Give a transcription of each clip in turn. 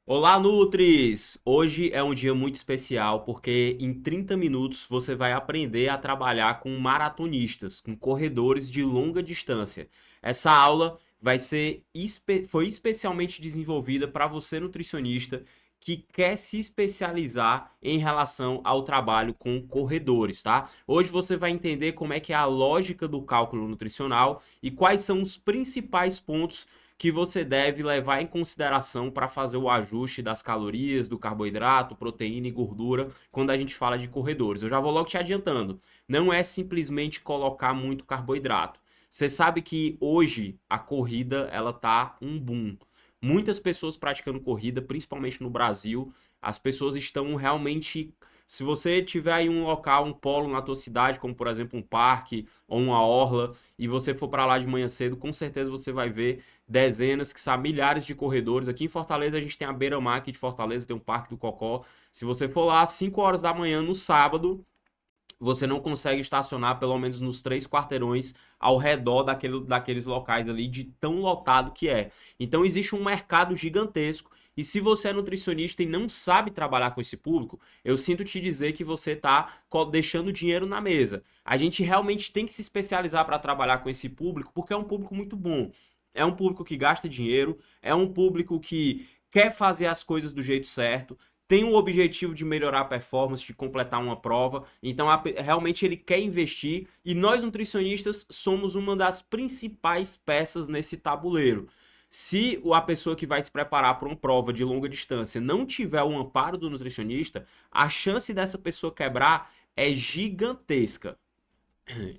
Olá, Nutris! Hoje é um dia muito especial porque em 30 minutos você vai aprender a trabalhar com maratonistas, com corredores de longa distância. Essa aula foi especialmente desenvolvida para você, nutricionista, que quer se especializar em relação ao trabalho com corredores, tá? Hoje você vai entender como é que é a lógica do cálculo nutricional e quais são os principais pontos que você deve levar em consideração para fazer o ajuste das calorias, do carboidrato, proteína e gordura quando a gente fala de corredores. Eu já vou logo te adiantando, não é simplesmente colocar muito carboidrato. Você sabe que hoje a corrida ela tá um boom. Muitas pessoas praticando corrida, principalmente no Brasil, as pessoas estão realmente. Se você tiver aí um local, um polo na tua cidade, como por exemplo um parque ou uma orla, e você for para lá de manhã cedo, com certeza você vai ver dezenas, que são milhares de corredores. Aqui em Fortaleza a gente tem a Beira-Mar aqui de Fortaleza, tem um Parque do Cocó. Se você for lá às 5 horas da manhã no sábado, você não consegue estacionar pelo menos nos 3 quarteirões ao redor daqueles locais ali, de tão lotado que é. Então existe um mercado gigantesco. E se você é nutricionista e não sabe trabalhar com esse público, eu sinto te dizer que você está deixando dinheiro na mesa. A gente realmente tem que se especializar para trabalhar com esse público, porque é um público muito bom. É um público que gasta dinheiro, é um público que quer fazer as coisas do jeito certo, tem o objetivo de melhorar a performance, de completar uma prova, então realmente ele quer investir e nós nutricionistas somos uma das principais peças nesse tabuleiro. Se a pessoa que vai se preparar para uma prova de longa distância não tiver o amparo do nutricionista, a chance dessa pessoa quebrar é gigantesca.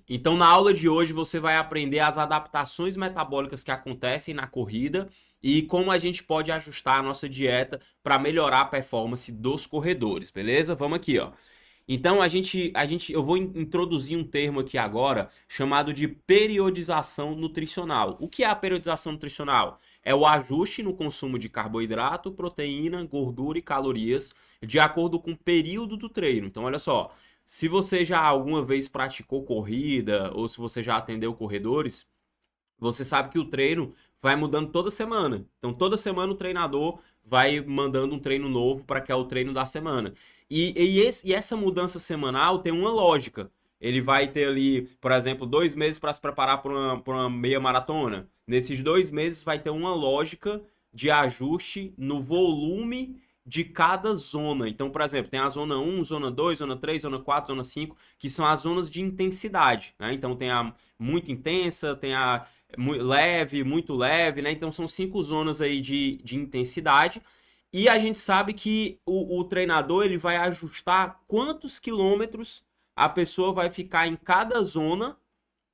Então, na aula de hoje, você vai aprender as adaptações metabólicas que acontecem na corrida e como a gente pode ajustar a nossa dieta para melhorar a performance dos corredores, beleza? Vamos aqui, ó. Então, eu vou introduzir um termo aqui agora chamado de periodização nutricional. O que é a periodização nutricional? É o ajuste no consumo de carboidrato, proteína, gordura e calorias de acordo com o período do treino. Então, olha só. Se você já alguma vez praticou corrida ou se você já atendeu corredores, você sabe que o treino vai mudando toda semana. Então, toda semana o treinador vai mandando um treino novo para que é o treino da semana. E essa mudança semanal tem uma lógica. Ele vai ter ali, por exemplo, 2 meses para se preparar para uma meia maratona. Nesses 2 meses vai ter uma lógica de ajuste no volume de cada zona. Então, por exemplo, tem a zona 1, zona 2, zona 3, zona 4, zona 5, que são as zonas de intensidade, né? Então tem a muito intensa, tem a leve, muito leve, né? Então são 5 zonas aí de intensidade. E a gente sabe que o treinador ele vai ajustar quantos quilômetros a pessoa vai ficar em cada zona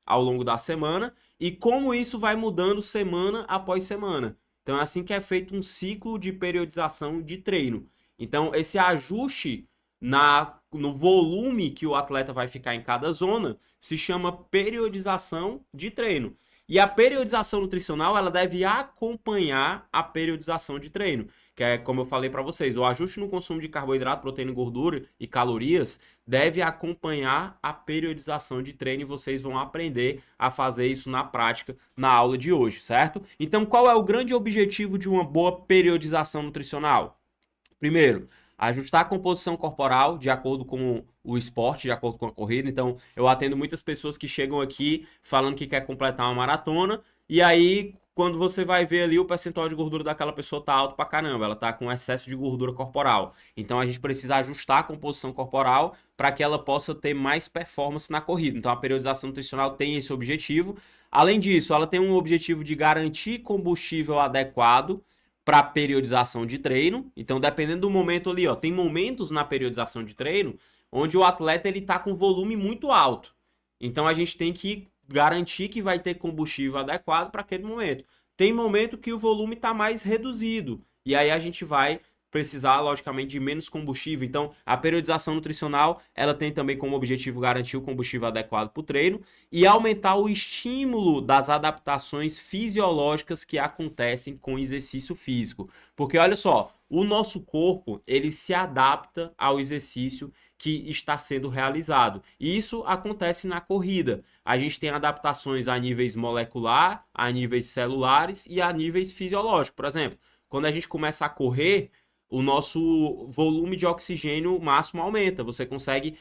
ao longo da semana e como isso vai mudando semana após semana. Então é assim que é feito um ciclo de periodização de treino. Então esse ajuste no volume que o atleta vai ficar em cada zona se chama periodização de treino. E a periodização nutricional ela deve acompanhar a periodização de treino, que é como eu falei para vocês, o ajuste no consumo de carboidrato, proteína, gordura e calorias deve acompanhar a periodização de treino e vocês vão aprender a fazer isso na prática na aula de hoje, certo? Então, qual é o grande objetivo de uma boa periodização nutricional? Primeiro, ajustar a composição corporal de acordo com o esporte, de acordo com a corrida. Então, eu atendo muitas pessoas que chegam aqui falando que quer completar uma maratona, e aí, quando você vai ver ali, o percentual de gordura daquela pessoa tá alto pra caramba, ela tá com excesso de gordura corporal. Então, a gente precisa ajustar a composição corporal para que ela possa ter mais performance na corrida. Então, a periodização nutricional tem esse objetivo. Além disso, ela tem um objetivo de garantir combustível adequado para periodização de treino. Então, dependendo do momento ali, ó, tem momentos na periodização de treino onde o atleta ele tá com volume muito alto. Então, a gente tem que garantir que vai ter combustível adequado para aquele momento. Tem momento que o volume está mais reduzido e aí a gente vai precisar, logicamente, de menos combustível. Então, a periodização nutricional, ela tem também como objetivo garantir o combustível adequado para o treino e aumentar o estímulo das adaptações fisiológicas que acontecem com o exercício físico. Porque, olha só, o nosso corpo, ele se adapta ao exercício que está sendo realizado. E isso acontece na corrida. A gente tem adaptações a níveis molecular, a níveis celulares e a níveis fisiológicos. Por exemplo, quando a gente começa a correr, o nosso volume de oxigênio máximo aumenta. Você consegue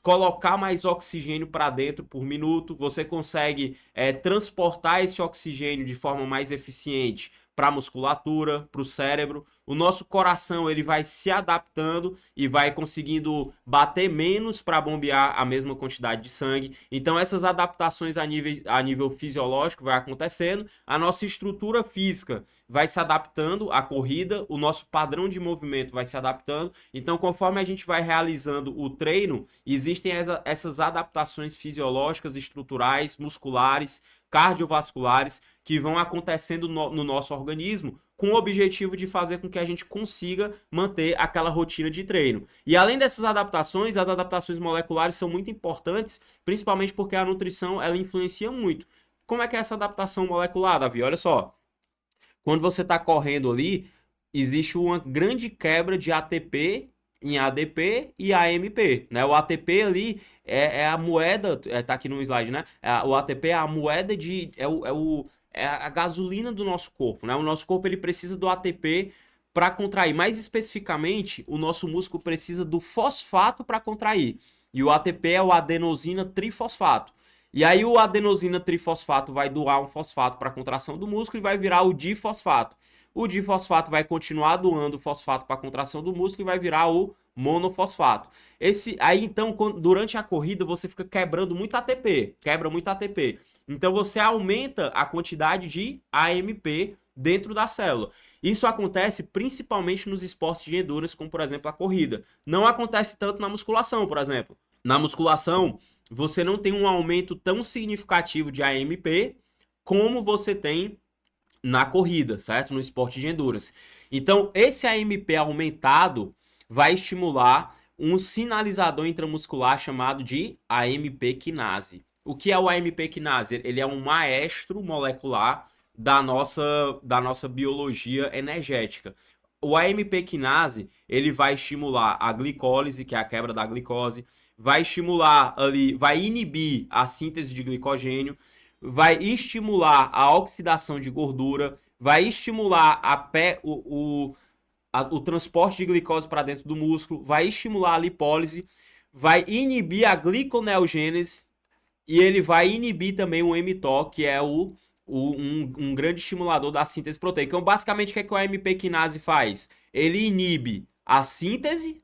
colocar mais oxigênio para dentro por minuto, você consegue transportar esse oxigênio de forma mais eficiente para a musculatura, para o cérebro. O nosso coração ele vai se adaptando e vai conseguindo bater menos para bombear a mesma quantidade de sangue. Então essas adaptações a nível fisiológico vai acontecendo, a nossa estrutura física vai se adaptando à corrida, o nosso padrão de movimento vai se adaptando. Então conforme a gente vai realizando o treino, existem essas adaptações fisiológicas, estruturais, musculares, cardiovasculares que vão acontecendo no nosso organismo com o objetivo de fazer com que a gente consiga manter aquela rotina de treino. E além dessas adaptações, as adaptações moleculares são muito importantes, principalmente porque a nutrição ela influencia muito. Como é que é essa adaptação molecular, Davi? Olha só, quando você está correndo ali, existe uma grande quebra de ATP em ADP e AMP, né? O ATP ali é a moeda, tá aqui no slide, né? O ATP é a moeda é a gasolina do nosso corpo, né? O nosso corpo ele precisa do ATP para contrair. Mais especificamente, o nosso músculo precisa do fosfato para contrair. E o ATP é o adenosina trifosfato. E aí o adenosina trifosfato vai doar um fosfato para a contração do músculo e vai virar o difosfato. O difosfato vai continuar doando fosfato para a contração do músculo e vai virar o monofosfato. Aí então, durante a corrida, você fica quebrando muito ATP, quebra muito ATP. Então você aumenta a quantidade de AMP dentro da célula. Isso acontece principalmente nos esportes de endurance, como por exemplo a corrida. Não acontece tanto na musculação, por exemplo. Na musculação, você não tem um aumento tão significativo de AMP como você tem na corrida, certo? No esporte de endurance. Então, esse AMP aumentado vai estimular um sinalizador intramuscular chamado de AMP quinase. O que é o AMP quinase? Ele é um maestro molecular da nossa biologia energética. O AMP quinase, ele vai estimular a glicólise, que é a quebra da glicose, vai estimular ali, vai inibir a síntese de glicogênio, vai estimular a oxidação de gordura, vai estimular o transporte de glicose para dentro do músculo, vai estimular a lipólise, vai inibir a gliconeogênese e ele vai inibir também o mTOR, que é um grande estimulador da síntese proteica. Então, basicamente, o que é que o AMP quinase faz? Ele inibe a síntese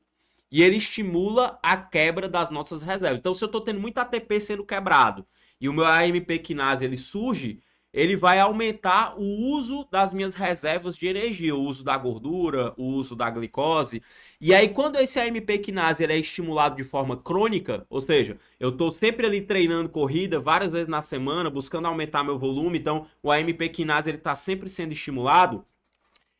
e ele estimula a quebra das nossas reservas. Então, se eu estou tendo muito ATP sendo quebrado e o meu AMP quinase ele surge, ele vai aumentar o uso das minhas reservas de energia, o uso da gordura, o uso da glicose. E aí, quando esse AMP quinase ele é estimulado de forma crônica, ou seja, eu estou sempre ali treinando corrida várias vezes na semana, buscando aumentar meu volume, então o AMP quinase está sempre sendo estimulado,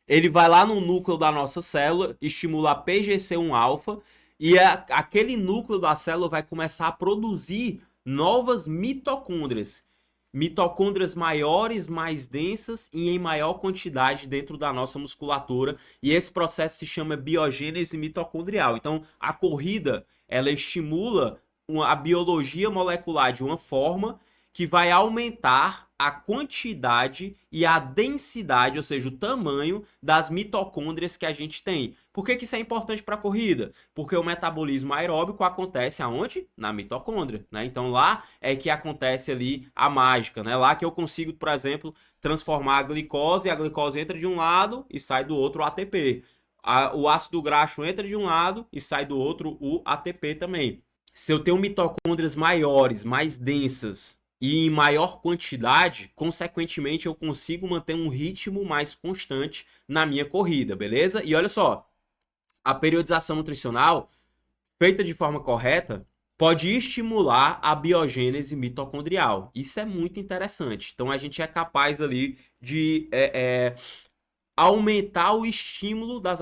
ele vai lá no núcleo da nossa célula, estimula a PGC1-alfa, e aquele núcleo da célula vai começar a produzir novas mitocôndrias. Mitocôndrias maiores, mais densas e em maior quantidade dentro da nossa musculatura. E esse processo se chama biogênese mitocondrial. Então, a corrida, ela estimula a biologia molecular de uma forma que vai aumentar a quantidade e a densidade, ou seja, o tamanho das mitocôndrias que a gente tem. Por que isso é importante para a corrida? Porque o metabolismo aeróbico acontece aonde? Na mitocôndria, né? Então lá é que acontece ali a mágica, né? Lá que eu consigo, por exemplo, transformar a glicose entra de um lado e sai do outro o ATP. O ácido graxo entra de um lado e sai do outro o ATP também. Se eu tenho mitocôndrias maiores, mais densas, e em maior quantidade, consequentemente eu consigo manter um ritmo mais constante na minha corrida, beleza? E olha só, a periodização nutricional, feita de forma correta, pode estimular a biogênese mitocondrial. Isso é muito interessante. Então a gente é capaz ali de aumentar o estímulo das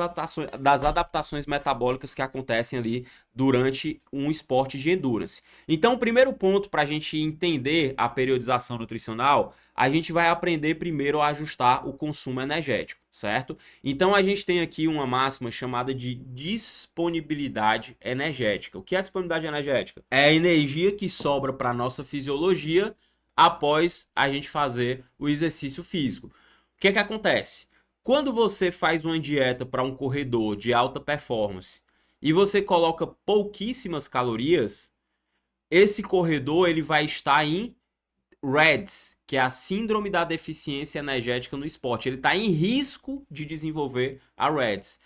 adaptações metabólicas que acontecem ali durante um esporte de endurance. Então, o primeiro ponto para a gente entender a periodização nutricional, a gente vai aprender primeiro a ajustar o consumo energético, certo? Então, a gente tem aqui uma máxima chamada de disponibilidade energética. O que é disponibilidade energética? É a energia que sobra para a nossa fisiologia após a gente fazer o exercício físico. O que é que acontece? Quando você faz uma dieta para um corredor de alta performance e você coloca pouquíssimas calorias, esse corredor ele vai estar em REDS, que é a síndrome da deficiência energética no esporte. Ele está em risco de desenvolver a REDS.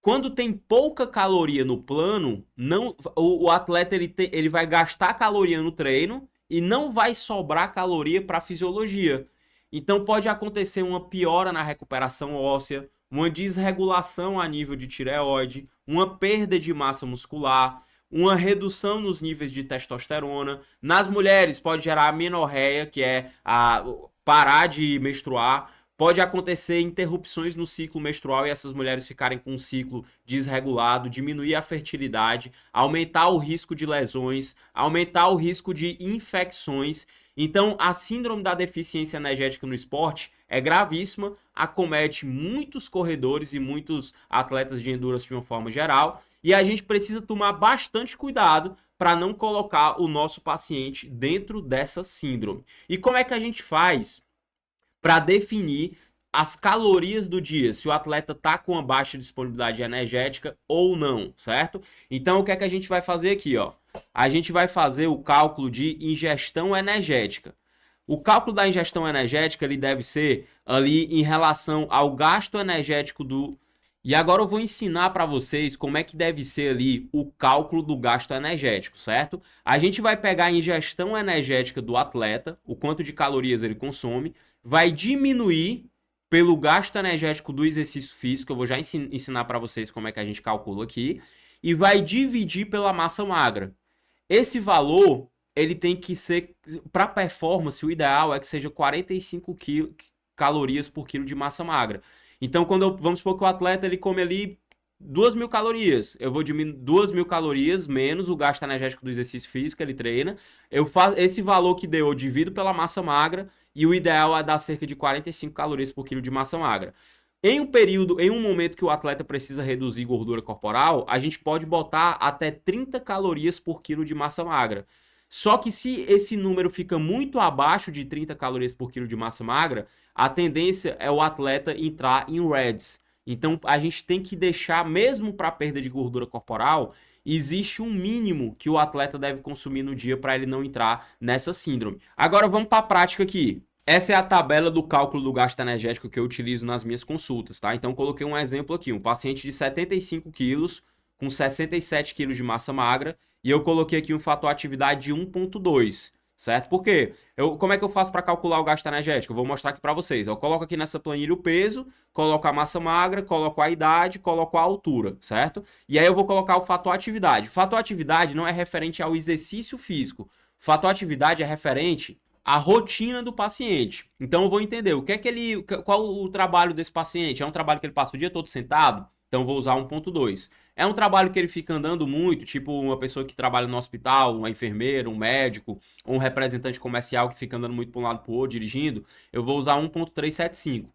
Quando tem pouca caloria no plano, não, o atleta ele vai gastar caloria no treino e não vai sobrar caloria para a fisiologia. Então pode acontecer uma piora na recuperação óssea, uma desregulação a nível de tireoide, uma perda de massa muscular, uma redução nos níveis de testosterona. Nas mulheres pode gerar amenorreia, que é parar de menstruar. Pode acontecer interrupções no ciclo menstrual e essas mulheres ficarem com um ciclo desregulado, diminuir a fertilidade, aumentar o risco de lesões, aumentar o risco de infecções. Então, a síndrome da deficiência energética no esporte é gravíssima, acomete muitos corredores e muitos atletas de endurance de uma forma geral, e a gente precisa tomar bastante cuidado para não colocar o nosso paciente dentro dessa síndrome. E como é que a gente faz para definir as calorias do dia, se o atleta está com uma baixa disponibilidade energética ou não, certo? Então, o que é que a gente vai fazer aqui, ó? A gente vai fazer o cálculo de ingestão energética. O cálculo da ingestão energética ele deve ser ali em relação ao gasto energético do... E agora eu vou ensinar para vocês como é que deve ser ali o cálculo do gasto energético, certo? A gente vai pegar a ingestão energética do atleta, o quanto de calorias ele consome, vai diminuir pelo gasto energético do exercício físico, eu vou já ensinar para vocês como é que a gente calcula aqui, e vai dividir pela massa magra. Esse valor, ele tem que ser, para performance, o ideal é que seja 45 calorias por quilo de massa magra. Então, vamos supor que o atleta ele come ali 2.000 calorias, eu vou diminuir 2.000 calorias menos o gasto energético do exercício físico que ele treina. Eu faço esse valor que deu, eu divido pela massa magra e o ideal é dar cerca de 45 calorias por quilo de massa magra. Em um momento que o atleta precisa reduzir gordura corporal, a gente pode botar até 30 calorias por quilo de massa magra. Só que se esse número fica muito abaixo de 30 calorias por quilo de massa magra, a tendência é o atleta entrar em REDS. Então a gente tem que deixar, mesmo para perda de gordura corporal, existe um mínimo que o atleta deve consumir no dia para ele não entrar nessa síndrome. Agora vamos para a prática aqui. Essa é a tabela do cálculo do gasto energético que eu utilizo nas minhas consultas, tá? Então coloquei um exemplo aqui, um paciente de 75 quilos com 67 quilos de massa magra e eu coloquei aqui um fator atividade de 1.2. Certo? Por quê? Como é que eu faço para calcular o gasto energético? Eu vou mostrar aqui para vocês. Eu coloco aqui nessa planilha o peso, coloco a massa magra, coloco a idade, coloco a altura, certo? E aí eu vou colocar o fator atividade. O fator atividade não é referente ao exercício físico. O fator atividade é referente à rotina do paciente. Então eu vou entender qual o trabalho desse paciente. É um trabalho que ele passa o dia todo sentado? Então eu vou usar 1.2. É um trabalho que ele fica andando muito, tipo uma pessoa que trabalha no hospital, uma enfermeira, um médico, ou um representante comercial que fica andando muito para um lado para o outro, dirigindo, eu vou usar 1.375.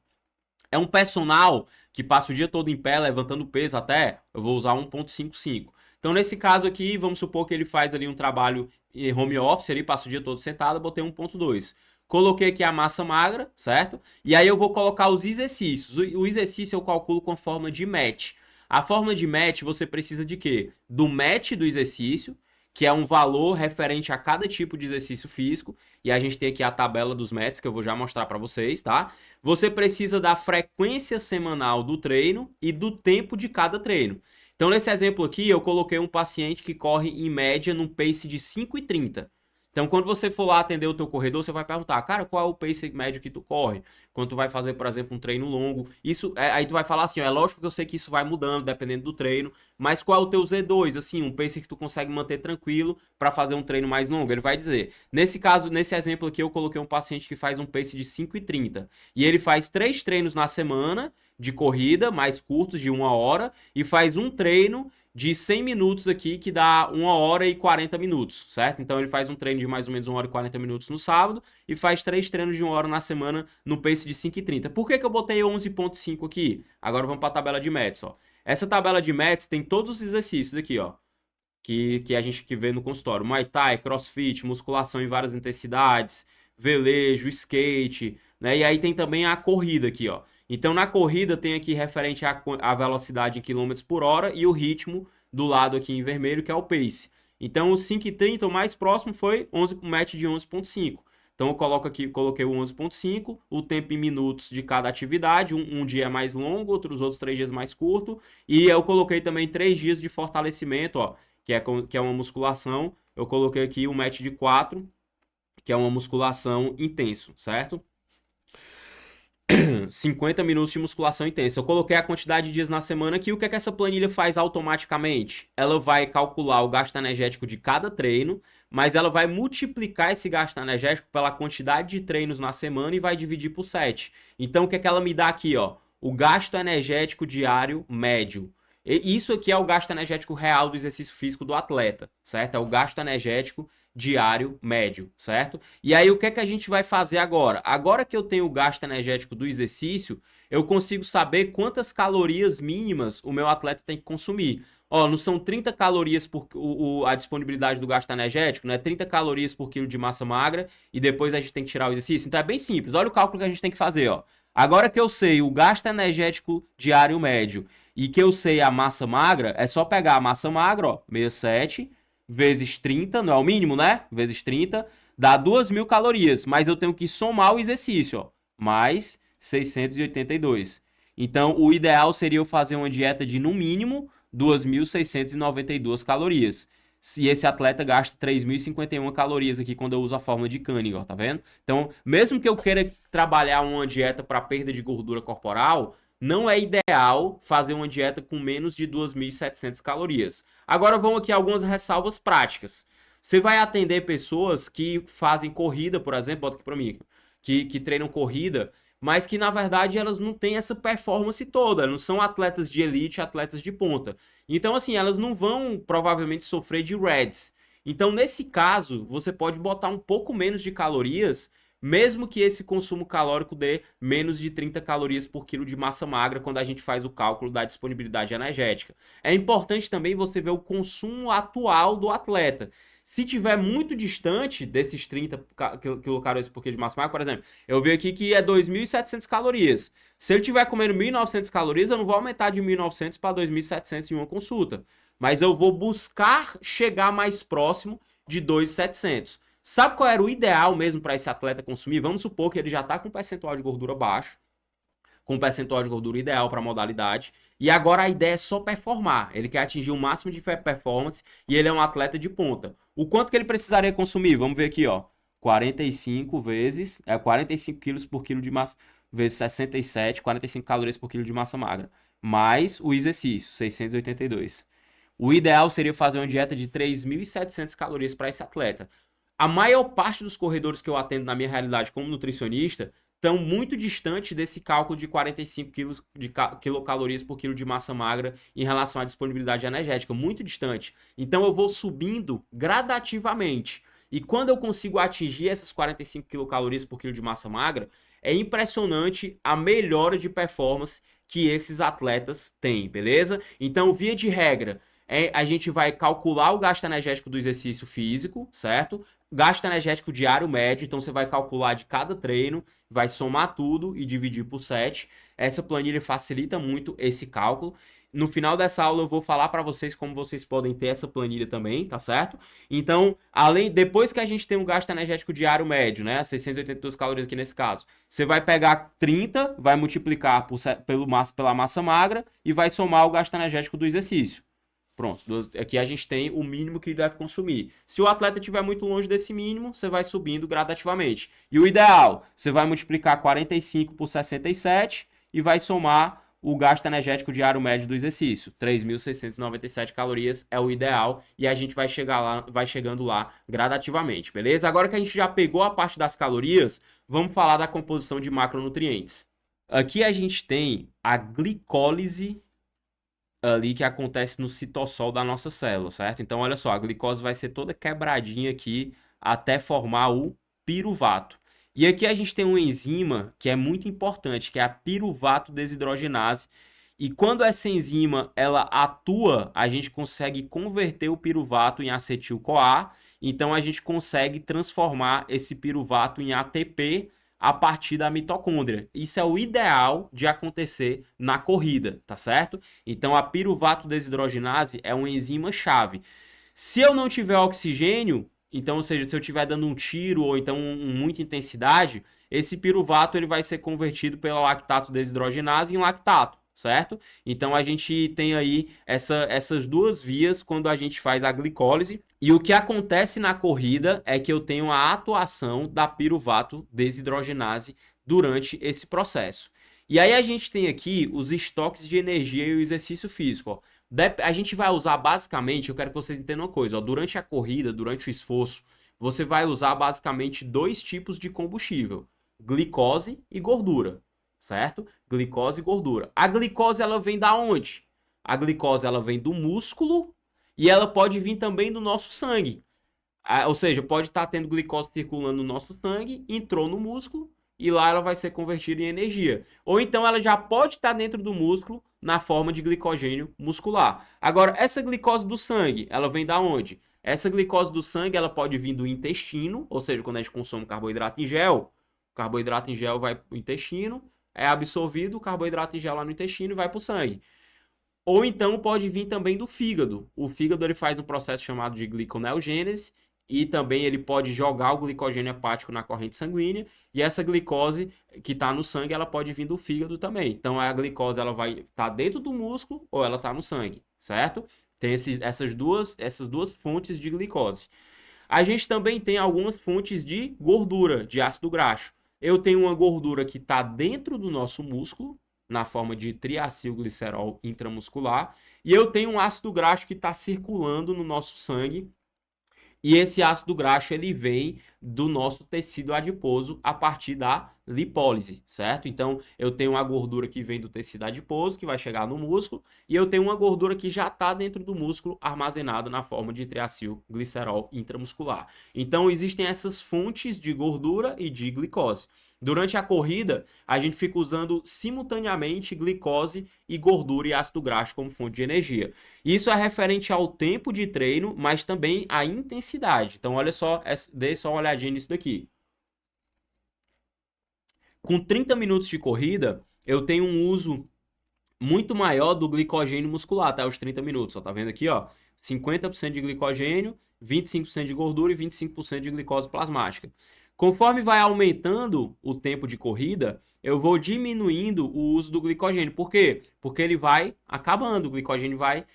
É um personal que passa o dia todo em pé, levantando peso até, eu vou usar 1.55. Então, nesse caso aqui, vamos supor que ele faz ali um trabalho em home office, ele passa o dia todo sentado, eu botei 1.2. Coloquei aqui a massa magra, certo? E aí eu vou colocar os exercícios. O exercício eu calculo com a forma de MET. A forma de MET você precisa de quê? Do MET do exercício, que é um valor referente a cada tipo de exercício físico, e a gente tem aqui a tabela dos METs que eu vou já mostrar para vocês, tá? Você precisa da frequência semanal do treino e do tempo de cada treino. Então, nesse exemplo aqui, eu coloquei um paciente que corre em média num pace de 5,30. Então, quando você for lá atender o teu corredor, você vai perguntar, cara, qual é o pace médio que tu corre? Quando tu vai fazer, por exemplo, um treino longo, aí tu vai falar assim, ó, é lógico que eu sei que isso vai mudando dependendo do treino, mas qual é o teu Z2, assim, um pace que tu consegue manter tranquilo para fazer um treino mais longo? Ele vai dizer. Nesse caso, nesse exemplo aqui, eu coloquei um paciente que faz um pace de 5,30 e ele faz 3 treinos na semana de corrida, mais curtos, de 1 hora, e faz um treino de 100 minutos aqui, que dá 1 hora e 40 minutos, certo? Então ele faz um treino de mais ou menos 1 hora e 40 minutos no sábado e faz 3 treinos de 1 hora na semana no pace de 5,30. Por que eu botei 11,5 aqui? Agora vamos para a tabela de METs, ó. Essa tabela de METs tem todos os exercícios aqui, ó, que a gente vê no consultório. Muay Thai, CrossFit, musculação em várias intensidades, velejo, skate, né? E aí tem também a corrida aqui, ó. Então, na corrida, tem aqui referente à velocidade em quilômetros por hora e o ritmo do lado aqui em vermelho, que é o pace. Então, o 5,30, o mais próximo foi um match de 11,5. Então, eu coloco aqui, coloquei o 11,5, o tempo em minutos de cada atividade, um dia é mais longo, os outros 3 dias mais curto, e eu coloquei também 3 dias de fortalecimento, ó, que é uma musculação. Eu coloquei aqui um match de 4, que é uma musculação intenso, certo? 50 minutos de musculação intensa. Eu coloquei a quantidade de dias na semana aqui. O que é que essa planilha faz automaticamente? Ela vai calcular o gasto energético de cada treino, mas ela vai multiplicar esse gasto energético pela quantidade de treinos na semana e vai dividir por 7. Então, o que é que ela me dá aqui, ó? O gasto energético diário médio. Isso aqui é o gasto energético real do exercício físico do atleta, certo? É o gasto energético diário médio, certo? E aí o que é que a gente vai fazer agora? Agora que eu tenho o gasto energético do exercício, eu consigo saber quantas calorias mínimas o meu atleta tem que consumir. Ó, não são 30 calorias por a disponibilidade do gasto energético, né? 30 calorias por quilo de massa magra e depois a gente tem que tirar o exercício. Então é bem simples. Olha o cálculo que a gente tem que fazer, ó. Agora que eu sei o gasto energético diário médio e que eu sei a massa magra, é só pegar a massa magra, ó, 67 vezes 30, não é o mínimo, né? Vezes 30, dá 2.000 calorias, mas eu tenho que somar o exercício, ó, mais 682. Então, o ideal seria eu fazer uma dieta de, no mínimo, 2.692 calorias. Se esse atleta gasta 3.051 calorias aqui quando eu uso a fórmula de Cunningham, ó, tá vendo? Então, mesmo que eu queira trabalhar uma dieta para perda de gordura corporal, não é ideal fazer uma dieta com menos de 2.700 calorias. Agora vamos aqui a algumas ressalvas práticas. Você vai atender pessoas que fazem corrida, por exemplo, bota aqui para mim, que treinam corrida, mas que na verdade elas não têm essa performance toda, não são atletas de elite, atletas de ponta. Então assim, elas não vão provavelmente sofrer de REDs. Então nesse caso, você pode botar um pouco menos de calorias, mesmo que esse consumo calórico dê menos de 30 calorias por quilo de massa magra quando a gente faz o cálculo da disponibilidade energética. É importante também você ver o consumo atual do atleta. Se tiver muito distante desses 30 quilocalorias por quilo de massa magra, por exemplo, eu vi aqui que é 2.700 calorias. Se ele tiver comendo 1.900 calorias, eu não vou aumentar de 1.900 para 2.700 em uma consulta. Mas eu vou buscar chegar mais próximo de 2.700. Sabe qual era o ideal mesmo para esse atleta consumir? Vamos supor que ele já está com um percentual de gordura baixo, com um percentual de gordura ideal para a modalidade, e agora a ideia é só performar. Ele quer atingir o máximo de performance e ele é um atleta de ponta. O quanto que ele precisaria consumir? Vamos ver aqui, ó. 45 vezes, 45 quilos por quilo de massa, vezes 67, 45 calorias por quilo de massa magra, mais o exercício, 682. O ideal seria fazer uma dieta de 3.700 calorias para esse atleta. A maior parte dos corredores que eu atendo na minha realidade como nutricionista estão muito distantes desse cálculo de 45 quilocalorias por quilo de massa magra em relação à disponibilidade energética, muito distante. Então eu vou subindo gradativamente. E quando eu consigo atingir essas 45 quilocalorias por quilo de massa magra, é impressionante a melhora de performance que esses atletas têm, beleza? Então, via de regra, a gente vai calcular o gasto energético do exercício físico, certo? Gasto energético diário médio, então você vai calcular de cada treino, vai somar tudo e dividir por 7. Essa planilha facilita muito esse cálculo. No final dessa aula eu vou falar para vocês como vocês podem ter essa planilha também, tá certo? Então, depois que a gente tem um gasto energético diário médio, né, 682 calorias aqui nesse caso, você vai pegar 30, vai multiplicar pela massa magra e vai somar o gasto energético do exercício. Pronto, aqui a gente tem o mínimo que deve consumir. Se o atleta estiver muito longe desse mínimo, você vai subindo gradativamente. E o ideal, você vai multiplicar 45 por 67 e vai somar o gasto energético diário médio do exercício. 3.697 calorias é o ideal e a gente vai chegando lá gradativamente, beleza? Agora que a gente já pegou a parte das calorias, vamos falar da composição de macronutrientes. Aqui a gente tem a glicólise ali que acontece no citossol da nossa célula, certo? Então, olha só, a glicose vai ser toda quebradinha aqui até formar o piruvato. E aqui a gente tem uma enzima que é muito importante, que é a piruvato desidrogenase. E quando essa enzima ela atua, a gente consegue converter o piruvato em acetil-CoA. Então, a gente consegue transformar esse piruvato em ATP a partir da mitocôndria. Isso é o ideal de acontecer na corrida, tá certo? Então a piruvato desidrogenase é uma enzima chave. Se eu não tiver oxigênio, então, ou seja, se eu estiver dando um tiro ou então muita intensidade, esse piruvato ele vai ser convertido pela lactato desidrogenase em lactato, certo? Então a gente tem aí essas duas vias quando a gente faz a glicólise. E o que acontece na corrida é que eu tenho a atuação da piruvato desidrogenase durante esse processo. E aí a gente tem aqui os estoques de energia e o exercício físico. Ó. A gente vai usar basicamente, eu quero que vocês entendam uma coisa, ó, durante a corrida, durante o esforço, você vai usar basicamente dois tipos de combustível, glicose e gordura, certo? Glicose e gordura. A glicose ela vem da onde? A glicose ela vem do músculo e ela pode vir também do nosso sangue. Ou seja, pode estar tendo glicose circulando no nosso sangue, entrou no músculo e lá ela vai ser convertida em energia. Ou então ela já pode estar dentro do músculo na forma de glicogênio muscular. Agora, essa glicose do sangue, ela vem da onde? Essa glicose do sangue, ela pode vir do intestino, ou seja, quando a gente consome carboidrato em gel, o carboidrato em gel vai para o intestino, é absorvido o carboidrato em gel lá no intestino e vai para o sangue. Ou então pode vir também do fígado. O fígado ele faz um processo chamado de gliconeogênese e também ele pode jogar o glicogênio hepático na corrente sanguínea e essa glicose que está no sangue ela pode vir do fígado também. Então a glicose ela vai estar dentro do músculo ou ela está no sangue, certo? Tem essas duas fontes de glicose. A gente também tem algumas fontes de gordura, de ácido graxo. Eu tenho uma gordura que está dentro do nosso músculo, na forma de triacilglicerol intramuscular, e eu tenho um ácido graxo que está circulando no nosso sangue, e esse ácido graxo ele vem do nosso tecido adiposo a partir da lipólise, certo? Então eu tenho uma gordura que vem do tecido adiposo, que vai chegar no músculo, e eu tenho uma gordura que já está dentro do músculo, armazenada na forma de triacilglicerol intramuscular. Então existem essas fontes de gordura e de glicose. Durante a corrida, a gente fica usando simultaneamente glicose e gordura e ácido graxo como fonte de energia. Isso é referente ao tempo de treino, mas também à intensidade. Então, olha só, dê só uma olhadinha nisso daqui. Com 30 minutos de corrida, eu tenho um uso muito maior do glicogênio muscular, tá? Os 30 minutos, ó, tá vendo aqui, ó? 50% de glicogênio, 25% de gordura e 25% de glicose plasmática. Conforme vai aumentando o tempo de corrida, eu vou diminuindo o uso do glicogênio. Por quê? Porque ele vai acabando, o glicogênio vai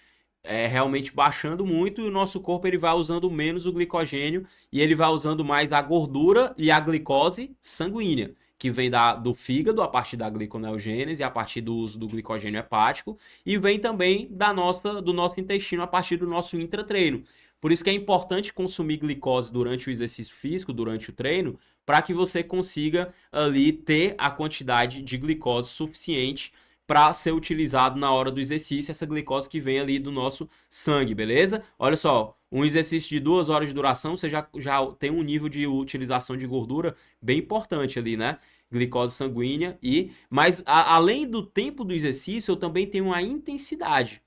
realmente baixando muito e o nosso corpo ele vai usando menos o glicogênio e ele vai usando mais a gordura e a glicose sanguínea, que vem do fígado a partir da gliconeogênese, a partir do uso do glicogênio hepático e vem também do nosso intestino a partir do nosso intratreino. Por isso que é importante consumir glicose durante o exercício físico, durante o treino, para que você consiga ali ter a quantidade de glicose suficiente para ser utilizado na hora do exercício, essa glicose que vem ali do nosso sangue, beleza? Olha só, um exercício de 2 horas de duração, você já tem um nível de utilização de gordura bem importante ali, né? Glicose sanguínea mas além do tempo do exercício, eu também tenho a intensidade.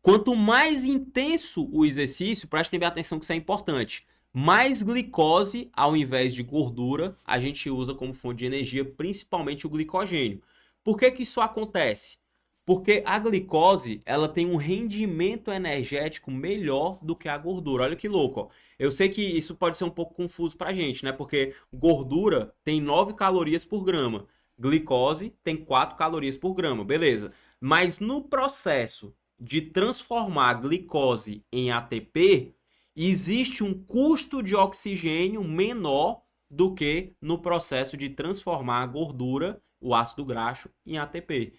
Quanto mais intenso o exercício, prestem bem atenção que isso é importante, mais glicose ao invés de gordura a gente usa como fonte de energia, principalmente o glicogênio. Por que que isso acontece? Porque a glicose ela tem um rendimento energético melhor do que a gordura. Olha que louco, ó. Eu sei que isso pode ser um pouco confuso pra gente, né? Porque gordura tem 9 calorias por grama, glicose tem 4 calorias por grama, beleza. Mas no processo de transformar a glicose em ATP, existe um custo de oxigênio menor do que no processo de transformar a gordura, o ácido graxo, em ATP.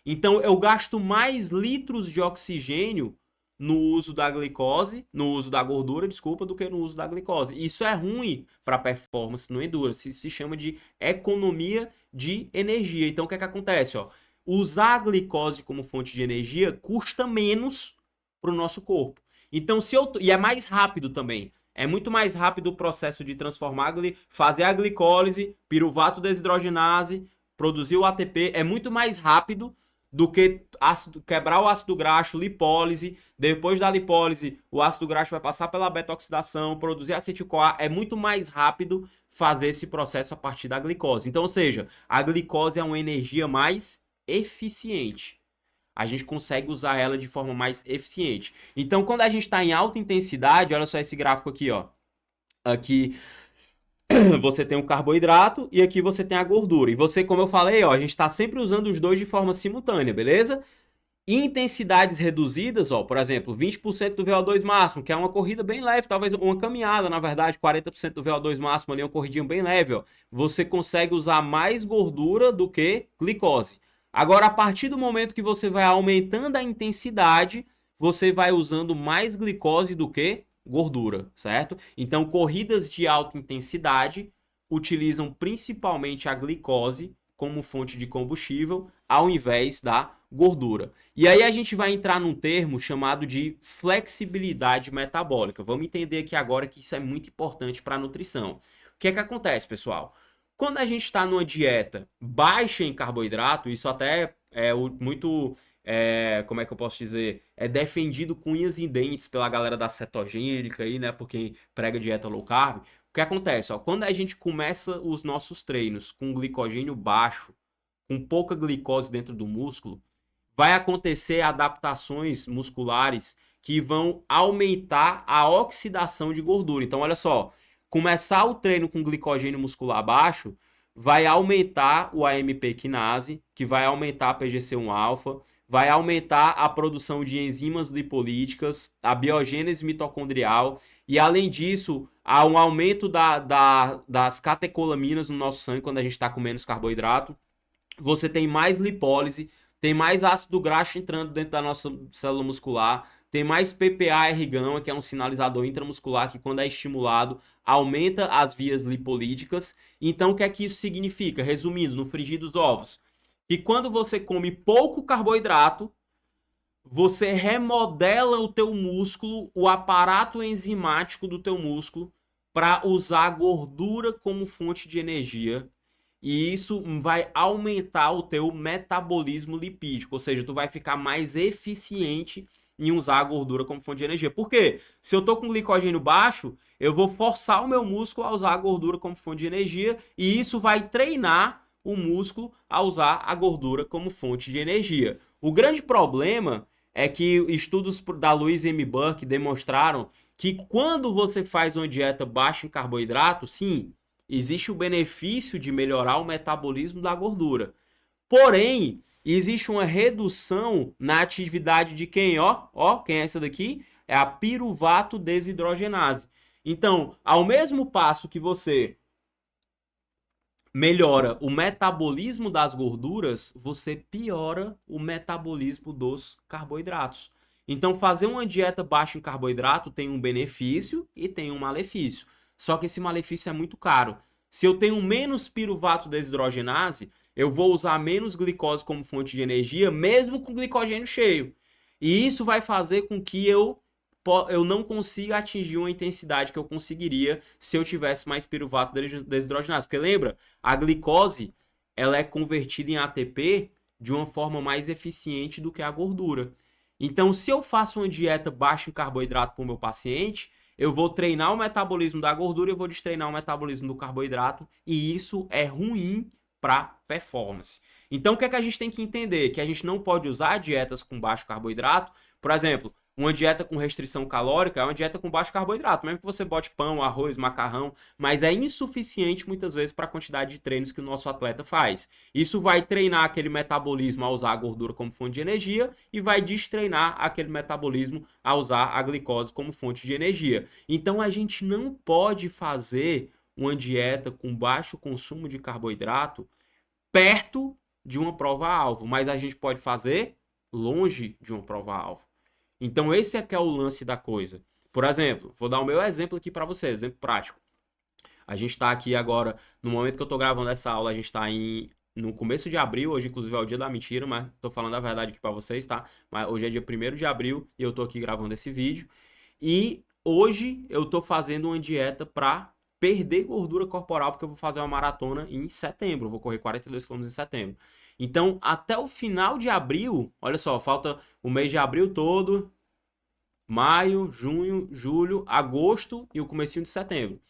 Então eu gasto mais litros de oxigênio no uso da glicose, no uso da gordura, desculpa, do que no uso da glicose. Isso é ruim para a performance no endurance, se chama de economia de energia. Então o que é que acontece, ó? Usar a glicose como fonte de energia custa menos para o nosso corpo. Então, e é mais rápido também. É muito mais rápido o processo de transformar, fazer a glicólise, piruvato desidrogenase, produzir o ATP. É muito mais rápido do que quebrar o ácido graxo, lipólise. Depois da lipólise, o ácido graxo vai passar pela beta-oxidação, produzir acetil-CoA. É muito mais rápido fazer esse processo a partir da glicose. Então, ou seja, a glicose é uma energia mais eficiente. A gente consegue usar ela de forma mais eficiente. Então, quando a gente está em alta intensidade, olha só esse gráfico aqui, ó. Aqui você tem o carboidrato e aqui você tem a gordura. E você, como eu falei, ó, a gente está sempre usando os dois de forma simultânea, beleza? Intensidades reduzidas, ó, por exemplo, 20% do VO2 máximo, que é uma corrida bem leve, talvez uma caminhada, na verdade, 40% do VO2 máximo ali, uma corridinha bem leve, ó. Você consegue usar mais gordura do que glicose. Agora, a partir do momento que você vai aumentando a intensidade, você vai usando mais glicose do que gordura, certo? Então, corridas de alta intensidade utilizam principalmente a glicose como fonte de combustível, ao invés da gordura. E aí a gente vai entrar num termo chamado de flexibilidade metabólica. Vamos entender aqui agora que isso é muito importante para a nutrição. O que é que acontece, pessoal? Quando a gente está numa dieta baixa em carboidrato, isso até é muito, como é que eu posso dizer? É defendido com unhas e dentes pela galera da cetogênica aí, né? Por quem prega dieta low carb. O que acontece? Ó, quando a gente começa os nossos treinos com glicogênio baixo, com pouca glicose dentro do músculo, vai acontecer adaptações musculares que vão aumentar a oxidação de gordura. Então, olha só, começar o treino com glicogênio muscular baixo vai aumentar o AMP quinase, que vai aumentar a PGC1-alfa, vai aumentar a produção de enzimas lipolíticas, a biogênese mitocondrial, e além disso, há um aumento das catecolaminas no nosso sangue quando a gente está com menos carboidrato. Você tem mais lipólise, tem mais ácido graxo entrando dentro da nossa célula muscular, tem mais PPA-R-gama, que é um sinalizador intramuscular que, quando é estimulado, aumenta as vias lipolíticas. Então, o que é que isso significa? Resumindo, no frigir dos ovos, que quando você come pouco carboidrato, você remodela o teu músculo, o aparato enzimático do teu músculo, para usar a gordura como fonte de energia. E isso vai aumentar o teu metabolismo lipídico, ou seja, tu vai ficar mais eficiente em usar a gordura como fonte de energia. Por quê? Se eu tô com glicogênio baixo, eu vou forçar o meu músculo a usar a gordura como fonte de energia, e isso vai treinar o músculo a usar a gordura como fonte de energia. O grande problema é que estudos da Louise M. Burke demonstraram que quando você faz uma dieta baixa em carboidrato, sim, existe o benefício de melhorar o metabolismo da gordura. Porém, existe uma redução na atividade de quem? Ó, quem é essa daqui? É a piruvato desidrogenase. Então, ao mesmo passo que você melhora o metabolismo das gorduras, você piora o metabolismo dos carboidratos. Então, fazer uma dieta baixa em carboidrato tem um benefício e tem um malefício. Só que esse malefício é muito caro. Se eu tenho menos piruvato desidrogenase, eu vou usar menos glicose como fonte de energia, mesmo com glicogênio cheio. E isso vai fazer com que eu não consiga atingir uma intensidade que eu conseguiria se eu tivesse mais piruvato desidrogenase. Porque lembra, a glicose ela é convertida em ATP de uma forma mais eficiente do que a gordura. Então, se eu faço uma dieta baixa em carboidrato para o meu paciente, eu vou treinar o metabolismo da gordura e eu vou destreinar o metabolismo do carboidrato, e isso é ruim para performance. Então, o que é que a gente tem que entender? Que a gente não pode usar dietas com baixo carboidrato. Por exemplo, uma dieta com restrição calórica é uma dieta com baixo carboidrato, mesmo que você bote pão, arroz, macarrão, mas é insuficiente muitas vezes para a quantidade de treinos que o nosso atleta faz. Isso vai treinar aquele metabolismo a usar a gordura como fonte de energia e vai destreinar aquele metabolismo a usar a glicose como fonte de energia. Então a gente não pode fazer uma dieta com baixo consumo de carboidrato perto de uma prova-alvo, mas a gente pode fazer longe de uma prova-alvo. Então esse é que é o lance da coisa. Por exemplo, vou dar o meu exemplo aqui para vocês, exemplo prático. A gente está aqui agora, no momento que eu estou gravando essa aula, a gente está no começo de abril, hoje inclusive é o dia da mentira, mas estou falando a verdade aqui para vocês, tá? Mas hoje é dia 1º de abril e eu estou aqui gravando esse vídeo. E hoje eu estou fazendo uma dieta para perder gordura corporal, porque eu vou fazer uma maratona em setembro, eu vou correr 42 km em setembro. Então, até o final de abril, olha só, falta o mês de abril todo, maio, junho, julho, agosto e o comecinho de setembro.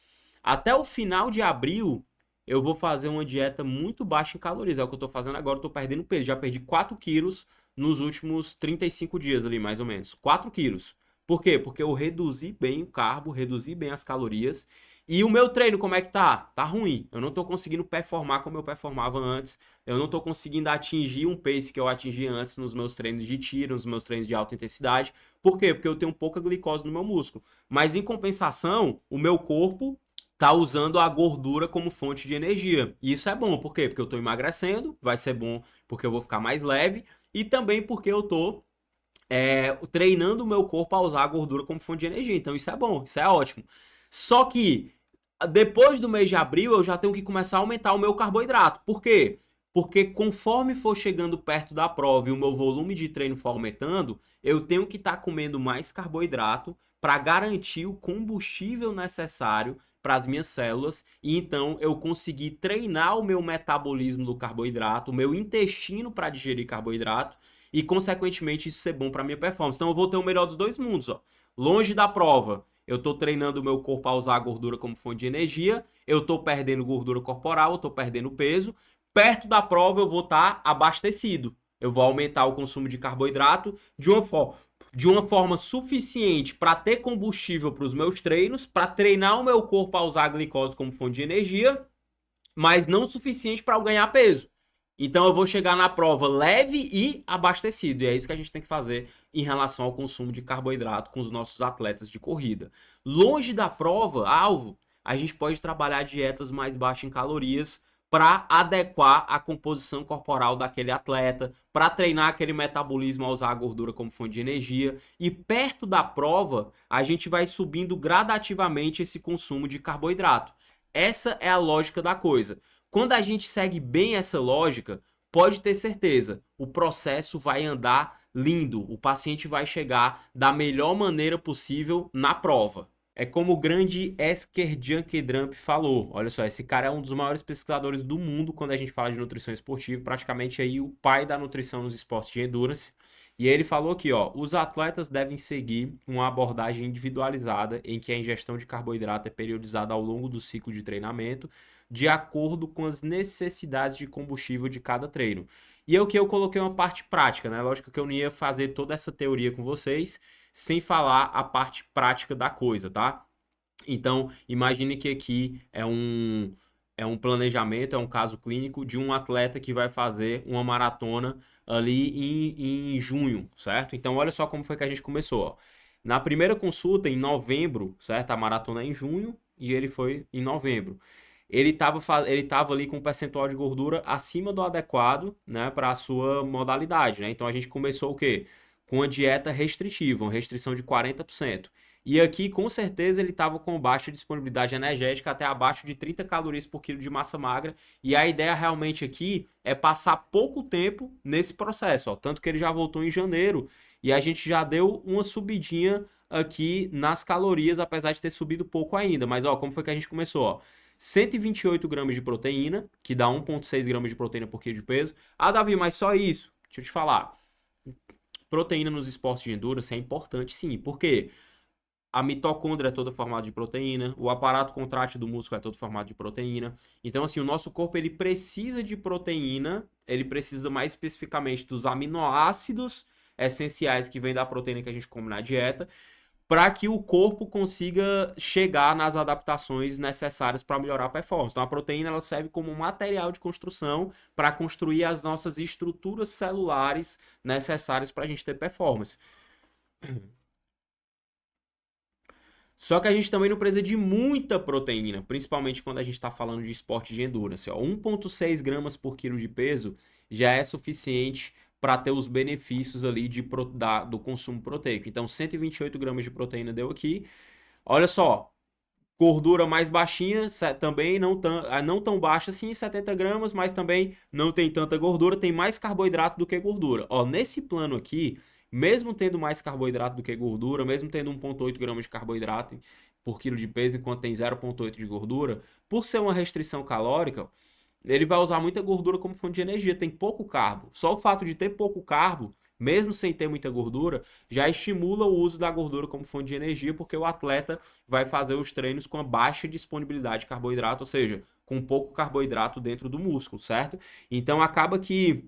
Até o final de abril, eu vou fazer uma dieta muito baixa em calorias. É o que eu tô fazendo agora, eu tô perdendo peso. Já perdi 4 quilos nos últimos 35 dias ali, mais ou menos. 4 quilos. Por quê? Porque eu reduzi bem o carbo, reduzi bem as calorias. E o meu treino, como é que tá? Tá ruim. Eu não tô conseguindo performar como eu performava antes. Eu não tô conseguindo atingir um pace que eu atingi antes nos meus treinos de tiro, nos meus treinos de alta intensidade. Por quê? Porque eu tenho pouca glicose no meu músculo. Mas em compensação, o meu corpo tá usando a gordura como fonte de energia. E isso é bom, por quê? Porque eu tô emagrecendo, vai ser bom porque eu vou ficar mais leve, e também porque eu tô treinando o meu corpo a usar a gordura como fonte de energia. Então isso é bom, isso é ótimo. Só que depois do mês de abril eu já tenho que começar a aumentar o meu carboidrato. Por quê? Porque conforme for chegando perto da prova e o meu volume de treino for aumentando, eu tenho que estar comendo mais carboidrato para garantir o combustível necessário para as minhas células e então eu conseguir treinar o meu metabolismo do carboidrato, o meu intestino para digerir carboidrato e consequentemente isso ser bom para minha performance. Então eu vou ter o melhor dos dois mundos, ó. Longe da prova, eu estou treinando o meu corpo a usar a gordura como fonte de energia, eu estou perdendo gordura corporal, eu estou perdendo peso. Perto da prova eu vou estar abastecido. Eu vou aumentar o consumo de carboidrato de uma forma suficiente para ter combustível para os meus treinos, para treinar o meu corpo a usar a glicose como fonte de energia, mas não suficiente para eu ganhar peso. Então eu vou chegar na prova leve e abastecido. E é isso que a gente tem que fazer em relação ao consumo de carboidrato com os nossos atletas de corrida. Longe da prova, alvo, a gente pode trabalhar dietas mais baixas em calorias para adequar a composição corporal daquele atleta, para treinar aquele metabolismo a usar a gordura como fonte de energia. E perto da prova, a gente vai subindo gradativamente esse consumo de carboidrato. Essa é a lógica da coisa. Quando a gente segue bem essa lógica, pode ter certeza, o processo vai andar lindo, o paciente vai chegar da melhor maneira possível na prova. É como o grande Esker Jankedramp falou. Olha só, esse cara é um dos maiores pesquisadores do mundo quando a gente fala de nutrição esportiva, praticamente aí o pai da nutrição nos esportes de endurance. E ele falou aqui, ó, os atletas devem seguir uma abordagem individualizada em que a ingestão de carboidrato é periodizada ao longo do ciclo de treinamento, de acordo com as necessidades de combustível de cada treino. E é o que eu coloquei uma parte prática, né? Lógico que eu não ia fazer toda essa teoria com vocês sem falar a parte prática da coisa, tá? Então, imagine que aqui é um planejamento, é um caso clínico de um atleta que vai fazer uma maratona ali em junho, certo? Então, olha só como foi que a gente começou, ó. Na primeira consulta, em novembro, certo? A maratona é em junho e ele foi em novembro. Ele tava ali com um percentual de gordura acima do adequado, né, para a sua modalidade, né? Então a gente começou o quê? Com uma dieta restritiva, uma restrição de 40%. E aqui, com certeza, ele estava com baixa disponibilidade energética, até abaixo de 30 calorias por quilo de massa magra. E a ideia realmente aqui é passar pouco tempo nesse processo, ó. Tanto que ele já voltou em janeiro e a gente já deu uma subidinha aqui nas calorias, apesar de ter subido pouco ainda. Mas, ó, como foi que a gente começou, ó? 128 gramas de proteína, que dá 1,6 gramas de proteína por quilo de peso. Ah, Davi, mas só isso? Deixa eu te falar. Proteína nos esportes de endurance é importante, sim. Por quê? A mitocôndria é toda formada de proteína, o aparato contrátil do músculo é todo formado de proteína. Então, assim, o nosso corpo ele precisa de proteína, ele precisa mais especificamente dos aminoácidos essenciais que vêm da proteína que a gente come na dieta, para que o corpo consiga chegar nas adaptações necessárias para melhorar a performance. Então, a proteína ela serve como um material de construção para construir as nossas estruturas celulares necessárias para a gente ter performance. Só que a gente também não precisa de muita proteína, principalmente quando a gente está falando de esporte de endurance. 1,6 gramas por quilo de peso já é suficiente para ter os benefícios ali do consumo proteico. Então, 128 gramas de proteína deu aqui. Olha só, gordura mais baixinha, também não tão baixa assim, 70 gramas, mas também não tem tanta gordura, tem mais carboidrato do que gordura. Ó, nesse plano aqui, mesmo tendo mais carboidrato do que gordura, mesmo tendo 1,8 gramas de carboidrato por quilo de peso, enquanto tem 0,8 de gordura, por ser uma restrição calórica, ele vai usar muita gordura como fonte de energia, tem pouco carbo. Só o fato de ter pouco carbo, mesmo sem ter muita gordura, já estimula o uso da gordura como fonte de energia, porque o atleta vai fazer os treinos com a baixa disponibilidade de carboidrato, ou seja, com pouco carboidrato dentro do músculo, certo? Então acaba que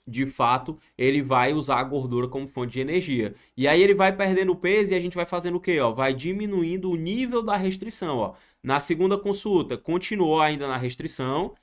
de fato, ele vai usar a gordura como fonte de energia. E aí ele vai perdendo peso e a gente vai fazendo o quê? Ó? Vai diminuindo o nível da restrição. Ó. Na segunda consulta, continuou ainda na restrição,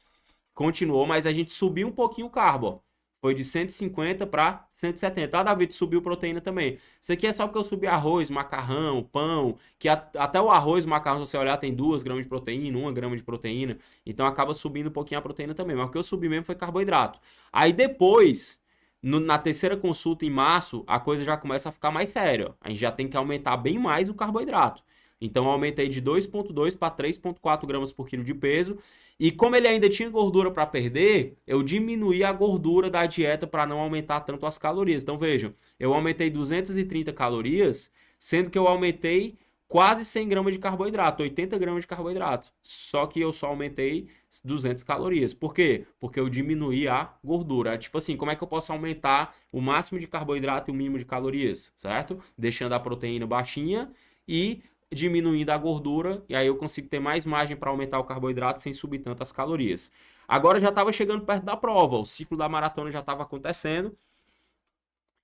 continuou, mas a gente subiu um pouquinho o carbo, ó. Foi de 150 para 170. Ah, David, subiu proteína também. Isso aqui é só porque eu subi arroz, macarrão, pão, que até o arroz e o macarrão, se você olhar, tem 2 gramas de proteína, 1 grama de proteína. Então acaba subindo um pouquinho a proteína também. Mas o que eu subi mesmo foi carboidrato. Aí depois, na terceira consulta em março, a coisa já começa a ficar mais séria. Ó. A gente já tem que aumentar bem mais o carboidrato. Então eu aumentei de 2,2 para 3,4 gramas por quilo de peso. E como ele ainda tinha gordura para perder, eu diminuí a gordura da dieta para não aumentar tanto as calorias. Então vejam, eu aumentei 230 calorias, sendo que eu aumentei quase 100 gramas de carboidrato, 80 gramas de carboidrato. Só que eu só aumentei 200 calorias. Por quê? Porque eu diminuí a gordura. Tipo assim, como é que eu posso aumentar o máximo de carboidrato e o mínimo de calorias, certo? Deixando a proteína baixinha e diminuindo a gordura, e aí eu consigo ter mais margem para aumentar o carboidrato sem subir tantas calorias. Agora já estava chegando perto da prova, o ciclo da maratona já estava acontecendo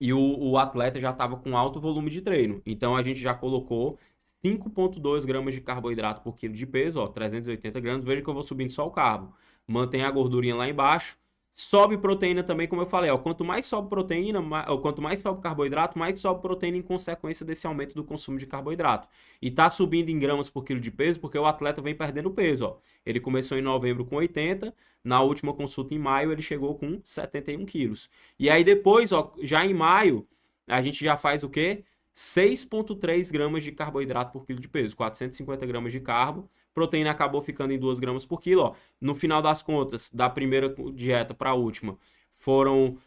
e o atleta já estava com alto volume de treino. Então a gente já colocou 5,2 gramas de carboidrato por quilo de peso, ó, 380 gramas. Veja que eu vou subindo só o carbo. Mantém a gordurinha lá embaixo. Sobe proteína também, como eu falei, ó, quanto mais sobe proteína, quanto mais sobe carboidrato, mais sobe proteína em consequência desse aumento do consumo de carboidrato. E tá subindo em gramas por quilo de peso porque o atleta vem perdendo peso, ó. Ele começou em novembro com 80, na última consulta em maio ele chegou com 71 quilos. E aí depois, ó, já em maio, a gente já faz o quê? 6,3 gramas de carboidrato por quilo de peso, 450 gramas de carbo. Proteína acabou ficando em 2 gramas por quilo. Ó. No final das contas, da primeira dieta para a última, foram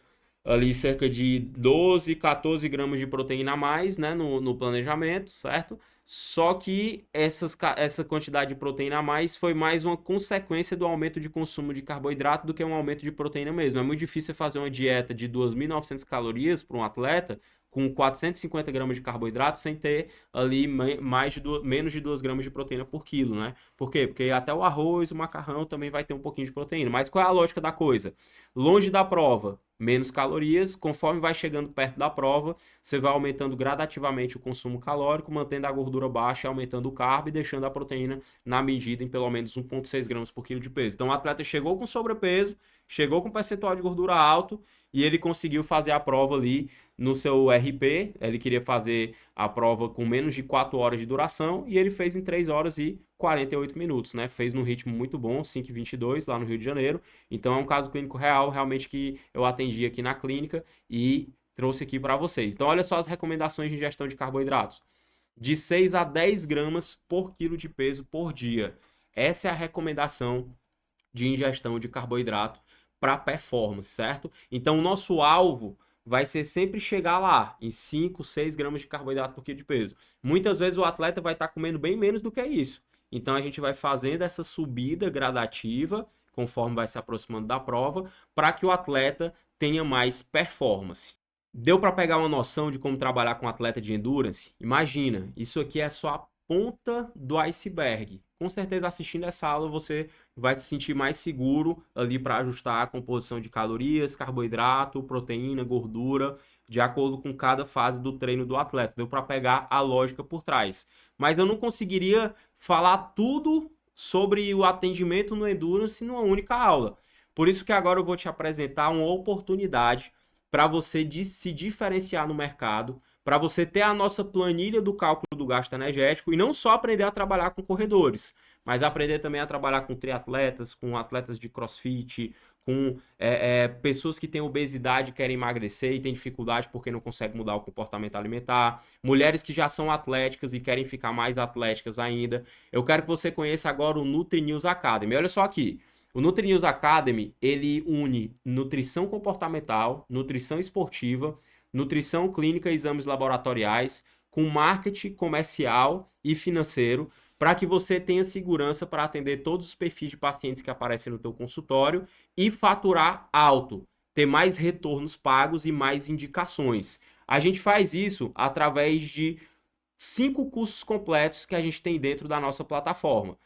ali cerca de 12, 14 gramas de proteína a mais, né, no planejamento, certo? Só que essa quantidade de proteína a mais foi mais uma consequência do aumento de consumo de carboidrato do que um aumento de proteína mesmo. É muito difícil fazer uma dieta de 2.900 calorias para um atleta com 450 gramas de carboidrato sem ter ali menos de 2 gramas de proteína por quilo, né? Por quê? Porque até o arroz, o macarrão também vai ter um pouquinho de proteína. Mas qual é a lógica da coisa? Longe da prova, menos calorias. Conforme vai chegando perto da prova, você vai aumentando gradativamente o consumo calórico, mantendo a gordura baixa, aumentando o carbo e deixando a proteína na medida em pelo menos 1,6 gramas por quilo de peso. Então o atleta chegou com sobrepeso, chegou com percentual de gordura alto e ele conseguiu fazer a prova ali no seu RP. Ele queria fazer a prova com menos de 4 horas de duração e ele fez em 3 horas e 48 minutos, né? Fez num ritmo muito bom, 5,22 lá no Rio de Janeiro. Então é um caso clínico real, realmente que eu atendi aqui na clínica e trouxe aqui para vocês. Então olha só as recomendações de ingestão de carboidratos. De 6 a 10 gramas por quilo de peso por dia. Essa é a recomendação de ingestão de carboidrato para performance, certo? Então o nosso alvo vai ser sempre chegar lá, em 5, 6 gramas de carboidrato por quilo de peso. Muitas vezes o atleta vai estar comendo bem menos do que isso. Então a gente vai fazendo essa subida gradativa, conforme vai se aproximando da prova, para que o atleta tenha mais performance. Deu para pegar uma noção de como trabalhar com atleta de endurance? Imagina, isso aqui é só a ponta do iceberg. Com certeza assistindo essa aula você vai se sentir mais seguro ali para ajustar a composição de calorias, carboidrato, proteína, gordura, de acordo com cada fase do treino do atleta. Deu para pegar a lógica por trás. Mas eu não conseguiria falar tudo sobre o atendimento no endurance numa única aula. Por isso que agora eu vou te apresentar uma oportunidade para você se diferenciar no mercado, para você ter a nossa planilha do cálculo do gasto energético e não só aprender a trabalhar com corredores, mas aprender também a trabalhar com triatletas, com atletas de crossfit, com pessoas que têm obesidade e querem emagrecer e têm dificuldade porque não conseguem mudar o comportamento alimentar, mulheres que já são atléticas e querem ficar mais atléticas ainda. Eu quero que você conheça agora o Nutri News Academy. Olha só aqui. O Nutri News Academy, ele une nutrição comportamental, nutrição esportiva, nutrição clínica e exames laboratoriais, com marketing comercial e financeiro, para que você tenha segurança para atender todos os perfis de pacientes que aparecem no teu consultório e faturar alto, ter mais retornos pagos e mais indicações. A gente faz isso através de 5 cursos completos que a gente tem dentro da nossa plataforma.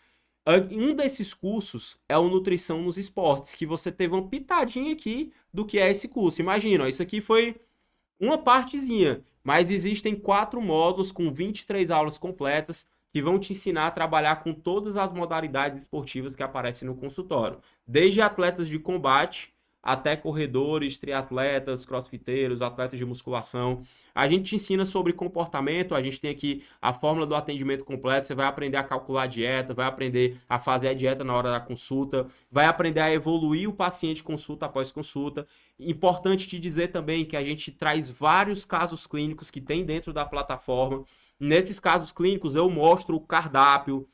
Um desses cursos é o Nutrição nos Esportes, que você teve uma pitadinha aqui do que é esse curso. Imagina, ó, isso aqui foi uma partezinha, mas existem 4 módulos com 23 aulas completas que vão te ensinar a trabalhar com todas as modalidades esportivas que aparecem no consultório, desde atletas de combate até corredores, triatletas, crossfiteiros, atletas de musculação. A gente te ensina sobre comportamento, a gente tem aqui a fórmula do atendimento completo, você vai aprender a calcular a dieta, vai aprender a fazer a dieta na hora da consulta, vai aprender a evoluir o paciente consulta após consulta. Importante te dizer também que a gente traz vários casos clínicos que tem dentro da plataforma. Nesses casos clínicos eu mostro o cardápio,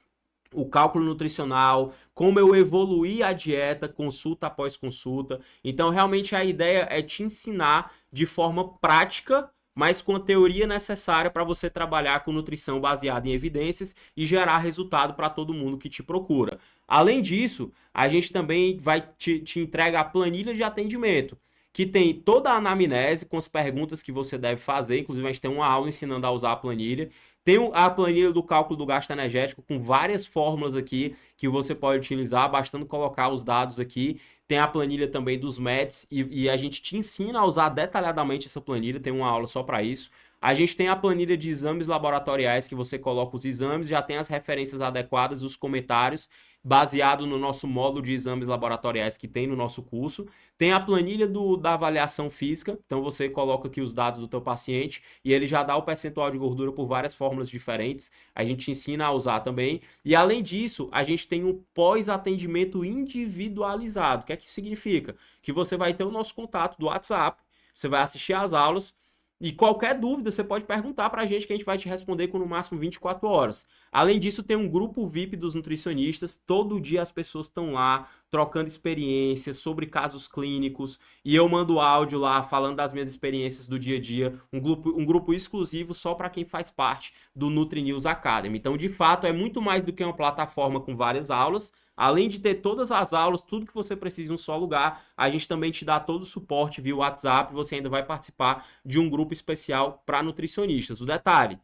o cálculo nutricional, como eu evoluí a dieta, consulta após consulta. Então, realmente, a ideia é te ensinar de forma prática, mas com a teoria necessária para você trabalhar com nutrição baseada em evidências e gerar resultado para todo mundo que te procura. Além disso, a gente também vai te entrega a planilha de atendimento, que tem toda a anamnese com as perguntas que você deve fazer. Inclusive, a gente tem uma aula ensinando a usar a planilha. Tem a planilha do cálculo do gasto energético com várias fórmulas aqui que você pode utilizar, bastando colocar os dados aqui. Tem a planilha também dos METs e a gente te ensina a usar detalhadamente essa planilha, tem uma aula só para isso. A gente tem a planilha de exames laboratoriais que você coloca os exames, já tem as referências adequadas, os comentários, baseado no nosso módulo de exames laboratoriais que tem no nosso curso. Tem a planilha da avaliação física, então você coloca aqui os dados do teu paciente e ele já dá o percentual de gordura por várias fórmulas diferentes. A gente te ensina a usar também. E além disso, a gente tem um pós-atendimento individualizado. O que é que isso significa? Que você vai ter o nosso contato do WhatsApp, você vai assistir às aulas, e qualquer dúvida você pode perguntar para a gente que a gente vai te responder com no máximo 24 horas. Além disso, tem um grupo VIP dos nutricionistas. Todo dia as pessoas estão lá trocando experiências sobre casos clínicos. E eu mando áudio lá falando das minhas experiências do dia a dia. Um grupo exclusivo só para quem faz parte do Nutri News Academy. Então, de fato, é muito mais do que uma plataforma com várias aulas. Além de ter todas as aulas, tudo que você precisa em um só lugar, a gente também te dá todo o suporte via WhatsApp. Você ainda vai participar de um grupo especial para nutricionistas. O detalhe,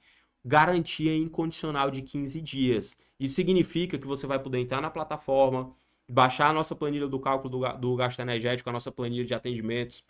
garantia incondicional de 15 dias. Isso significa que você vai poder entrar na plataforma, baixar a nossa planilha do cálculo do gasto energético, a nossa planilha de atendimentos.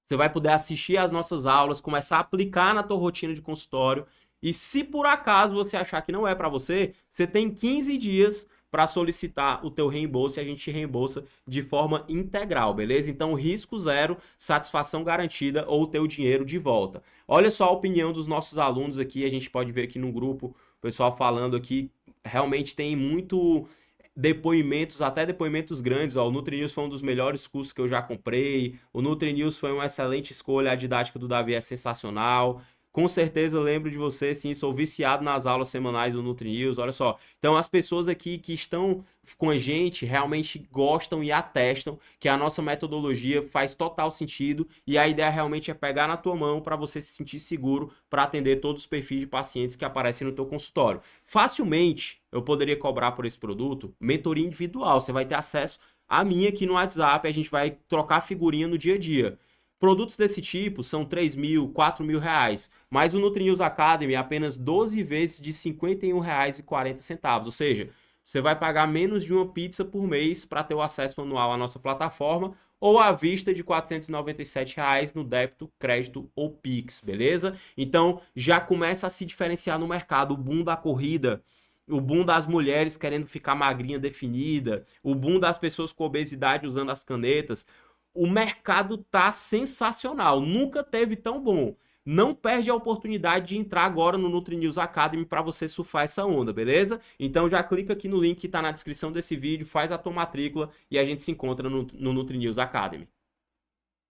Você vai poder assistir às nossas aulas, começar a aplicar na tua rotina de consultório. E se por acaso você achar que não é para você, você tem 15 dias para solicitar o teu reembolso e a gente te reembolsa de forma integral, beleza? Então, risco zero, satisfação garantida ou o teu dinheiro de volta. Olha só a opinião dos nossos alunos aqui, a gente pode ver aqui no grupo, o pessoal falando aqui, realmente tem muito depoimentos, até depoimentos grandes, ó, o Nutri News foi um dos melhores cursos que eu já comprei, o Nutri News foi uma excelente escolha, a didática do Davi é sensacional, com certeza eu lembro de você, sim, sou viciado nas aulas semanais do Nutri News, olha só. Então as pessoas aqui que estão com a gente realmente gostam e atestam que a nossa metodologia faz total sentido e a ideia realmente é pegar na tua mão para você se sentir seguro para atender todos os perfis de pacientes que aparecem no teu consultório. Facilmente eu poderia cobrar por esse produto mentoria individual, você vai ter acesso a mim aqui no WhatsApp, a gente vai trocar figurinha no dia a dia. Produtos desse tipo são 3 mil, 4 mil reais, mas o Nutri News Academy é apenas 12 vezes de R$ 51,40, ou seja, você vai pagar menos de uma pizza por mês para ter o acesso anual à nossa plataforma ou à vista de R$ 497 no débito, crédito ou Pix, beleza? Então já começa a se diferenciar no mercado, o boom da corrida, o boom das mulheres querendo ficar magrinha definida, o boom das pessoas com obesidade usando as canetas. O mercado tá sensacional, nunca teve tão bom. Não perde a oportunidade de entrar agora no Nutri News Academy para você surfar essa onda, beleza? Então já clica aqui no link que está na descrição desse vídeo, faz a tua matrícula e a gente se encontra no Nutri News Academy.